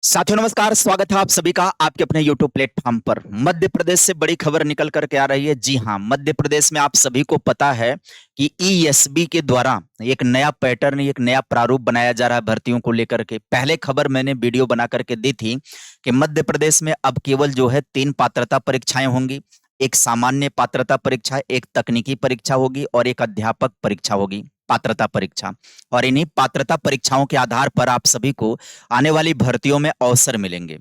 साथियों नमस्कार, स्वागत है आप सभी का आपके अपने YouTube प्लेटफॉर्म पर। मध्य प्रदेश से बड़ी खबर निकल करके आ रही है। जी हाँ, मध्य प्रदेश में आप सभी को पता है कि ईएसबी के द्वारा एक नया पैटर्न, एक नया प्रारूप बनाया जा रहा है भर्तियों को लेकर के। पहले खबर मैंने वीडियो बना करके दी थी कि मध्य प्रदेश में अब केवल जो है 3 पात्रता परीक्षाएं होंगी। एक सामान्य पात्रता परीक्षा, एक तकनीकी परीक्षा होगी और एक अध्यापक परीक्षा होगी, पात्रता परीक्षा। और इन्हीं पात्रता परीक्षाओं के आधार पर आप सभी को आने वाली भर्तियों में अवसर मिलेंगे।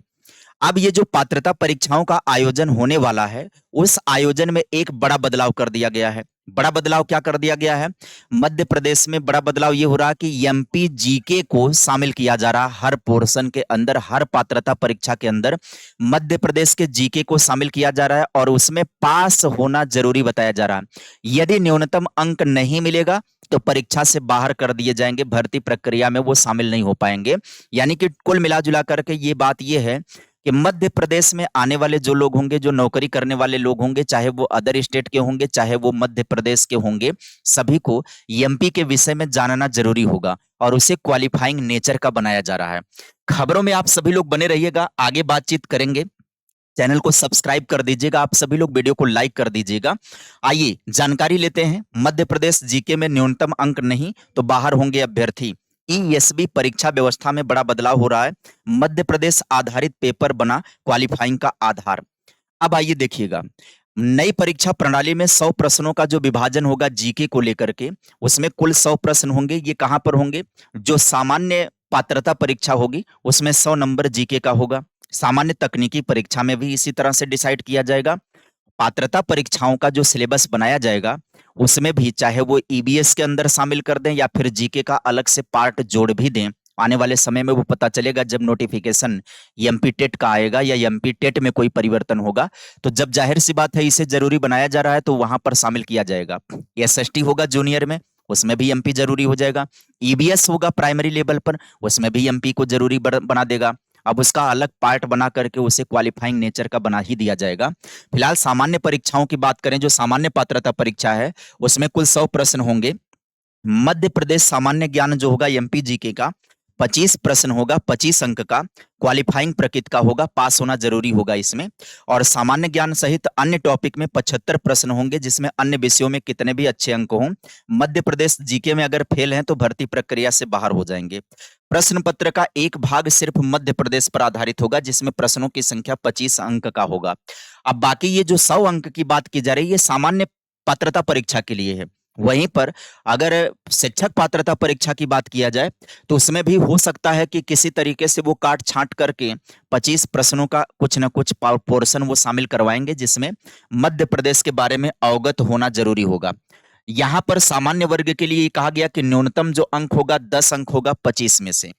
अब ये जो पात्रता परीक्षाओं का आयोजन होने वाला है, उस आयोजन में एक बड़ा बदलाव कर दिया गया है। बड़ा बदलाव क्या कर दिया गया है? मध्य प्रदेश में बड़ा बदलाव ये हो रहा है कि एमपी जीके को शामिल किया जा रहा है हर पोर्शन के अंदर, हर पात्रता परीक्षा के अंदर मध्य प्रदेश के जीके को शामिल किया जा रहा है और उसमें पास होना जरूरी बताया जा रहा है। यदि न्यूनतम अंक नहीं मिलेगा तो परीक्षा से बाहर कर दिए जाएंगे, भर्ती प्रक्रिया में वो शामिल नहीं हो पाएंगे। यानी कि कुल मिला जुला करके ये बात ये है कि मध्य प्रदेश में आने वाले जो लोग होंगे, जो नौकरी करने वाले लोग होंगे, चाहे वो अदर स्टेट के होंगे, चाहे वो मध्य प्रदेश के होंगे, सभी को एमपी के विषय में जानना जरूरी होगा और उसे क्वालिफाइंग नेचर का बनाया जा रहा है। खबरों में आप सभी लोग बने रहिएगा, आगे बातचीत करेंगे। चैनल को सब्सक्राइब कर दीजिएगा, आप सभी लोग वीडियो को लाइक कर दीजिएगा। आइए जानकारी लेते हैं। मध्य प्रदेश जीके में न्यूनतम अंक नहीं तो बाहर होंगे अभ्यर्थी। ईएसबी परीक्षा व्यवस्था में बड़ा बदलाव हो रहा है। मध्य प्रदेश आधारित पेपर बना क्वालिफाइंग का आधार। अब आइए देखिएगा, नई परीक्षा प्रणाली में 100 प्रश्नों का जो विभाजन होगा जीके को लेकर के, उसमें कुल 100 प्रश्न होंगे। ये कहां पर होंगे? जो सामान्य पात्रता परीक्षा होगी उसमें 100 नंबर जीके का होगा। सामान्य तकनीकी परीक्षा में भी इसी तरह से डिसाइड किया जाएगा। पात्रता परीक्षाओं का जो सिलेबस बनाया जाएगा उसमें भी, चाहे वो ईबीएस के अंदर शामिल कर दें या फिर जीके का अलग से पार्ट जोड़ भी दें, आने वाले समय में वो पता चलेगा जब नोटिफिकेशन एमपी टेट का आएगा या एमपी टेट में कोई परिवर्तन होगा। तो जब जाहिर सी बात है इसे जरूरी बनाया जा रहा है तो वहां पर शामिल किया जाएगा। एसएसटी होगा जूनियर में, उसमें भी एमपी जरूरी हो जाएगा। ईबीएस होगा प्राइमरी लेवल पर, उसमें भी एमपी को जरूरी बना देगा। अब उसका अलग पार्ट बना करके उसे क्वालिफाइंग नेचर का बना ही दिया जाएगा। फिलहाल सामान्य परीक्षाओं की बात करें, जो सामान्य पात्रता परीक्षा है उसमें कुल 100 प्रश्न होंगे। मध्य प्रदेश सामान्य ज्ञान जो होगा एमपी जीके का 25 प्रश्न होगा, 25 अंक का क्वालिफाइंग प्रकृति का होगा, पास होना जरूरी होगा इसमें। और सामान्य ज्ञान सहित अन्य टॉपिक में 75 प्रश्न होंगे, जिसमें अन्य विषयों में कितने भी अच्छे अंक हों, मध्य प्रदेश जीके में अगर फेल हैं तो भर्ती प्रक्रिया से बाहर हो जाएंगे। प्रश्न पत्र का एक भाग सिर्फ मध्य प्रदेश पर आधारित होगा, जिसमें प्रश्नों की संख्या 25 अंक का होगा। अब बाकी ये जो 100 अंक की बात की जा रही है, ये सामान्य पात्रता परीक्षा के लिए है। वहीं पर अगर शिक्षक पात्रता परीक्षा की बात किया जाए तो उसमें भी हो सकता है कि किसी तरीके से वो काट छांट करके 25 प्रश्नों का कुछ ना कुछ पोर्शन वो शामिल करवाएंगे, जिसमें मध्य प्रदेश के बारे में अवगत होना जरूरी होगा। यहां पर सामान्य वर्ग के लिए कहा गया कि न्यूनतम जो अंक होगा 10 अंक होगा 25 में से।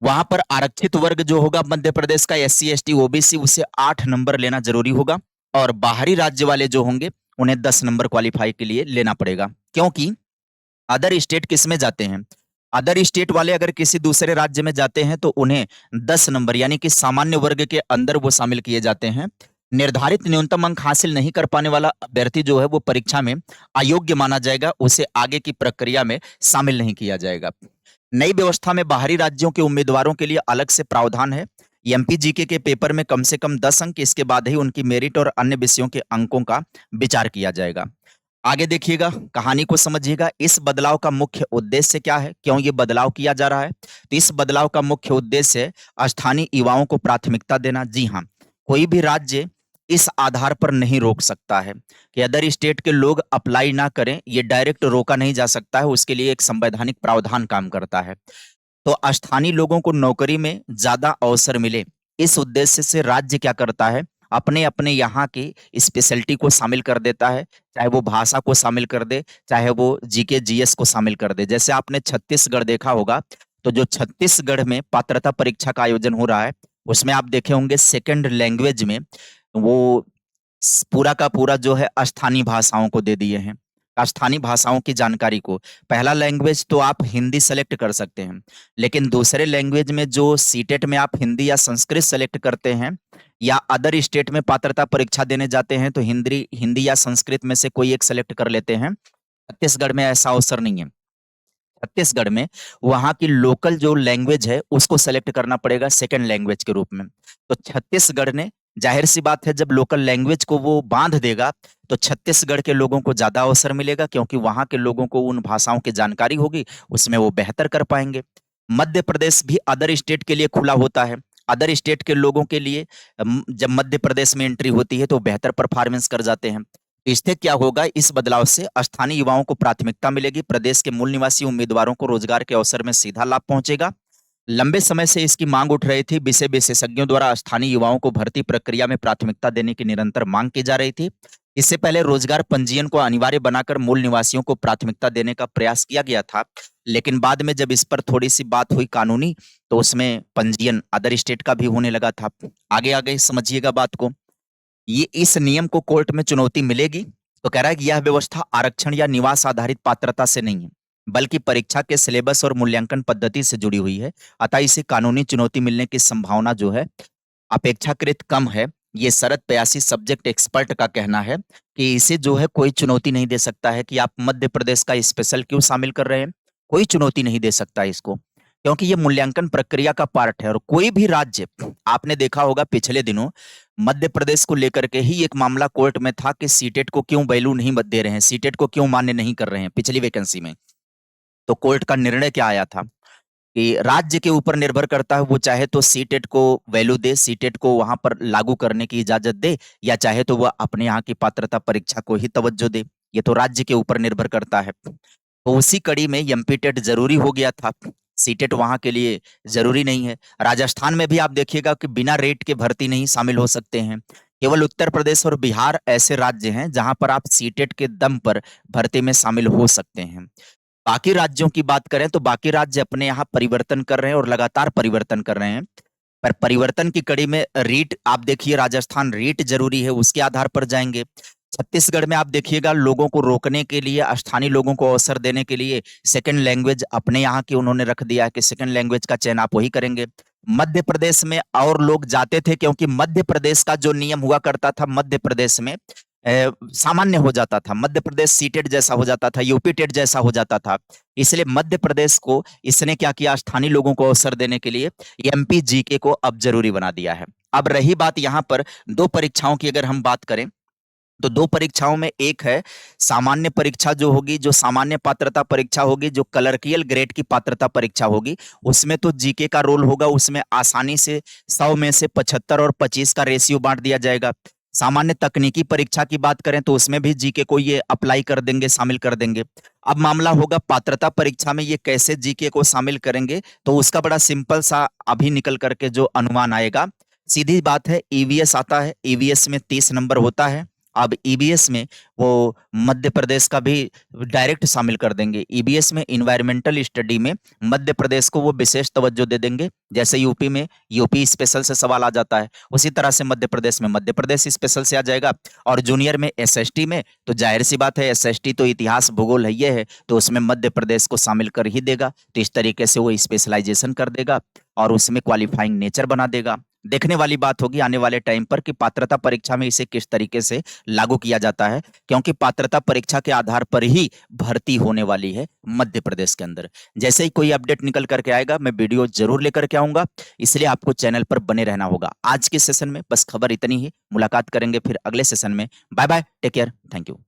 वहां पर आरक्षित वर्ग जो होगा मध्य प्रदेश का, एससी एसटी ओबीसी, उसे 8 नंबर लेना जरूरी होगा। और बाहरी राज्य वाले जो होंगे उन्हें 10 नंबर क्वालिफाई के लिए लेना पड़ेगा, क्योंकि अदर स्टेट किस में जाते हैं? अदर स्टेट वाले अगर किसी दूसरे राज्य में जाते हैं तो उन्हें 10 नंबर यानी कि सामान्य वर्ग के अंदर वो शामिल किए जाते हैं। निर्धारित न्यूनतम अंक हासिल नहीं कर पाने वाला अभ्यर्थी जो है वो परीक्षा में अयोग्य माना जाएगा, उसे आगे की प्रक्रिया में शामिल नहीं किया जाएगा। नई व्यवस्था में बाहरी राज्यों के उम्मीदवारों के लिए अलग से प्रावधान है। एमपी जीके के पेपर में कम से कम 10 अंक, इसके बाद ही उनकी मेरिट और अन्य विषयों के अंकों का विचार किया जाएगा। आगे देखिएगा, कहानी को समझिएगा। इस बदलाव का मुख्य उद्देश्य क्या है, क्यों ये बदलाव किया जा रहा है? तो इस बदलाव का मुख्य उद्देश्य है स्थानीय युवाओं को प्राथमिकता देना। जी हाँ, कोई भी राज्य इस आधार पर नहीं रोक सकता है कि अदर स्टेट के लोग अप्लाई ना करें, ये डायरेक्ट रोका नहीं जा सकता है। उसके लिए एक संवैधानिक प्रावधान काम करता है। तो स्थानीय लोगों को नौकरी में ज्यादा अवसर मिले, इस उद्देश्य से राज्य क्या करता है, अपने अपने यहाँ की स्पेशलिटी को शामिल कर देता है। चाहे वो भाषा को शामिल कर दे, चाहे वो जीके जीएस को शामिल कर दे। जैसे आपने छत्तीसगढ़ देखा होगा, तो जो छत्तीसगढ़ में पात्रता परीक्षा का आयोजन हो रहा है उसमें आप देखे होंगे सेकंड लैंग्वेज में वो पूरा का पूरा जो है स्थानीय भाषाओं को दे दिए हैं। स्थानीय भाषाओं की जानकारी को, पहला लैंग्वेज तो आप हिंदी सेलेक्ट कर सकते हैं, लेकिन दूसरे लैंग्वेज में जो सीटेट में आप हिंदी या संस्कृत सेलेक्ट करते हैं या अदर स्टेट में पात्रता परीक्षा देने जाते हैं तो हिंदी हिंदी या संस्कृत में से कोई एक सेलेक्ट कर लेते हैं। छत्तीसगढ़ में ऐसा अवसर नहीं है। छत्तीसगढ़ में वहां की लोकल जो लैंग्वेज है उसको सेलेक्ट करना पड़ेगा सेकंड लैंग्वेज के रूप में। तो छत्तीसगढ़ ने, जाहिर सी बात है, जब लोकल लैंग्वेज को वो बांध देगा तो छत्तीसगढ़ के लोगों को ज्यादा अवसर मिलेगा, क्योंकि वहां के लोगों को उन भाषाओं की जानकारी होगी, उसमें वो बेहतर कर पाएंगे। मध्य प्रदेश भी अदर स्टेट के लिए खुला होता है। अदर स्टेट के लोगों के लिए जब मध्य प्रदेश में एंट्री होती है तो बेहतर परफॉर्मेंस कर जाते हैं। इससे क्या होगा, इस बदलाव से स्थानीय युवाओं को प्राथमिकता मिलेगी, प्रदेश के मूल निवासी उम्मीदवारों को रोजगार के अवसर में सीधा लाभ पहुंचेगा। लंबे समय से इसकी मांग उठ रही थी, विषय विशेषज्ञों द्वारा स्थानीय युवाओं को भर्ती प्रक्रिया में प्राथमिकता देने की निरंतर मांग की जा रही थी। इससे पहले रोजगार पंजीयन को अनिवार्य बनाकर मूल निवासियों को प्राथमिकता देने का प्रयास किया गया था, लेकिन बाद में जब इस पर थोड़ी सी बात हुई कानूनी, तो उसमें पंजीयन अदर स्टेट का भी होने लगा था। आगे आगे समझिएगा बात को। ये इस नियम को कोर्ट में चुनौती मिलेगी, तो कह रहा है कि यह व्यवस्था आरक्षण या निवास आधारित पात्रता से नहीं है, बल्कि परीक्षा के सिलेबस और मूल्यांकन पद्धति से जुड़ी हुई है। अतः इसे कानूनी चुनौती मिलने की संभावना जो है अपेक्षाकृत कम है। ये शरद पयासी सब्जेक्ट एक्सपर्ट का कहना है कि इसे जो है कोई चुनौती नहीं दे सकता है कि आप मध्य प्रदेश का स्पेशल क्यों शामिल कर रहे हैं। कोई चुनौती नहीं दे सकता इसको, क्योंकि ये मूल्यांकन प्रक्रिया का पार्ट है। और कोई भी राज्य, आपने देखा होगा पिछले दिनों मध्य प्रदेश को लेकर के ही एक मामला कोर्ट में था कि सीटेट को क्यों वैल्यू नहीं दे रहे हैं, सीटेट को क्यों मान्य नहीं कर रहे हैं पिछली वैकेंसी में। तो कोर्ट का निर्णय क्या आया था कि राज्य के ऊपर निर्भर करता है, वो चाहे तो सीटेट को वैल्यू दे, सीटेट को वहां पर लागू करने की इजाजत दे, या चाहे तो वह अपने यहाँ की पात्रता परीक्षा को ही तवज्जो दे। ये तो राज्य के ऊपर निर्भर करता है। तो उसी कड़ी में एमपी टेट जरूरी हो गया था, सीटेट वहां के लिए जरूरी नहीं है। राजस्थान में भी आप देखिएगा कि बिना रेट के भर्ती नहीं शामिल हो सकते हैं। केवल उत्तर प्रदेश और बिहार ऐसे राज्य हैं जहां पर आप सीटेट के दम पर भर्ती में शामिल हो सकते हैं। बाकी राज्यों की बात करें तो बाकी राज्य अपने यहाँ परिवर्तन कर रहे हैं और लगातार परिवर्तन कर रहे हैं। पर परिवर्तन की कड़ी में रीट, आप देखिए राजस्थान रीट जरूरी है, उसके आधार पर जाएंगे। छत्तीसगढ़ में आप देखिएगा लोगों को रोकने के लिए, स्थानीय लोगों को अवसर देने के लिए सेकंड लैंग्वेज अपने यहाँ की उन्होंने रख दिया है कि सेकंड लैंग्वेज का चयन आप वही करेंगे। मध्य प्रदेश में और लोग जाते थे, क्योंकि मध्य प्रदेश का जो नियम हुआ करता था, मध्य प्रदेश में सामान्य हो जाता था, मध्य प्रदेश सीटेट जैसा हो जाता था, यूपी टेट जैसा हो जाता था। इसलिए मध्य प्रदेश को इसने क्या किया, स्थानीय लोगों को अवसर देने के लिए एमपी जीके को अब जरूरी बना दिया है। अब रही बात यहाँ पर दो परीक्षाओं की, अगर हम बात करें तो दो परीक्षाओं में एक है सामान्य परीक्षा जो होगी, जो सामान्य पात्रता परीक्षा होगी, जो क्लर्कियल ग्रेड की पात्रता परीक्षा होगी, उसमें तो जीके का रोल होगा, उसमें आसानी से 100 में से 75 और 25 का रेशियो बांट दिया जाएगा। सामान्य तकनीकी परीक्षा की बात करें तो उसमें भी जीके को ये अप्लाई कर देंगे, शामिल कर देंगे। अब मामला होगा पात्रता परीक्षा में ये कैसे जीके को शामिल करेंगे, तो उसका बड़ा सिंपल सा अभी निकल करके जो अनुमान आएगा, सीधी बात है, ईवीएस आता है, ईवीएस में 30 नंबर होता है। अब ईबीएस में वो मध्य प्रदेश का भी डायरेक्ट शामिल कर देंगे। ईबीएस में इन्वायरमेंटल स्टडी में मध्य प्रदेश को वो विशेष तवज्जो दे देंगे। जैसे यूपी में यूपी स्पेशल से सवाल आ जाता है, उसी तरह से मध्य प्रदेश में मध्य प्रदेश स्पेशल से आ जाएगा। और जूनियर में एसएसटी में तो जाहिर सी बात है, एसएसटी तो इतिहास भूगोल है, ये है, तो उसमें मध्य प्रदेश को शामिल कर ही देगा। तो इस तरीके से वो स्पेशलाइजेशन कर देगा और उसमें क्वालिफाइंग नेचर बना देगा। देखने वाली बात होगी आने वाले टाइम पर कि पात्रता परीक्षा में इसे किस तरीके से लागू किया जाता है, क्योंकि पात्रता परीक्षा के आधार पर ही भर्ती होने वाली है मध्य प्रदेश के अंदर। जैसे ही कोई अपडेट निकल करके आएगा मैं वीडियो जरूर लेकर के आऊंगा, इसलिए आपको चैनल पर बने रहना होगा। आज के सेशन में बस खबर इतनी ही, मुलाकात करेंगे फिर अगले सेशन में। Bye bye, take care, thank you.